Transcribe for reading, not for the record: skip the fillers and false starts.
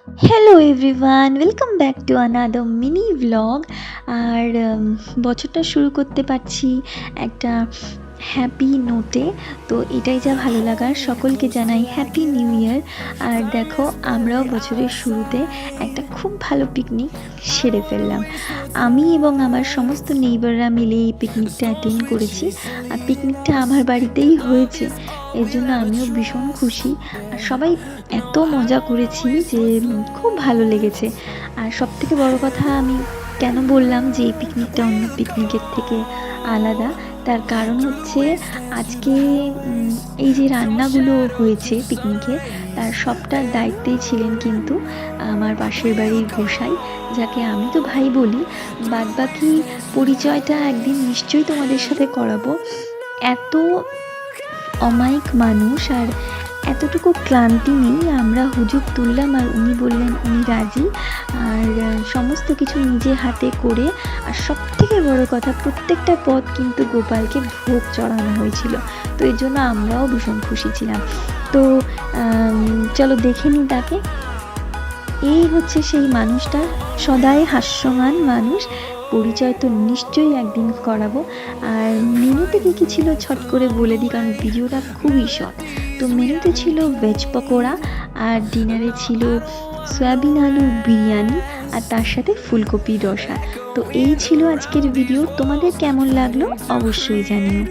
Hello everyone, welcome back to another mini vlog. আর বছরটা শুরু করতে পারছি একটা হ্যাপি নোটে। তো এটাই যা ভালো লাগার। সকলকে জানাই হ্যাপি নিউ ইয়ার। আর দেখো, আমরাও বছরের শুরুতে একটা খুব ভালো পিকনিক সেরে ফেললাম। আমি এবং আমার সমস্ত নেইবাররা মিলে এই পিকনিকটা অ্যাটেন্ড করেছি। আর পিকনিকটা আমার বাড়িতেই হয়েছে, এর জন্য আমিও ভীষণ খুশি। আর সবাই এত মজা করেছি যে খুব ভালো লেগেছে। আর সবথেকে বড় কথা, আমি কেন বললাম যে এই পিকনিকটা অন্য পিকনিকের থেকে আলাদা, তার কারণ হচ্ছে আজকে এই যে রান্নাগুলো হয়েছে পিকনিকে, তার সবটার দায়িত্বেই ছিলেন কিন্তু আমার পাশের বাড়ির গোসাই, যাকে আমি তো ভাই বলি। বাদবাকি পরিচয়টা একদিন নিশ্চয়ই তোমাদের সাথে করাবো। এত অমায়িক মানুষ, আর এতটুকু ক্লান্তি নেই। আমরা হুজুগ তুললাম আর উনি বললেন উনি রাজি। আর সমস্ত কিছু নিজে হাতে করে, আর সবথেকে বড় কথা, প্রত্যেকটা পদ কিন্তু গোপালকে ভোগ চড়ানো হয়েছিল। তো এর জন্য আমরাও ভীষণ খুশি ছিলাম। তো চলো দেখে নিই তাকে। এই হচ্ছে সেই মানুষটা, সদাই হাস্যমান মানুষ। পরিচয় তো নিশ্চয়ই একদিন করাবো। আর মেনুতে কী কী ছিল ছট করে বলে দিই, কারণ ভিডিওটা খুবই শর্ট। তো মেনুতে ছিল ভেজ পকোড়া, আর ডিনারে ছিল সয়াবিন আলু বিরিয়ানি, আর তার সাথে ফুলকপি রসা। তো এই ছিল আজকের ভিডিও। তোমাদের কেমন লাগলো অবশ্যই জানিও।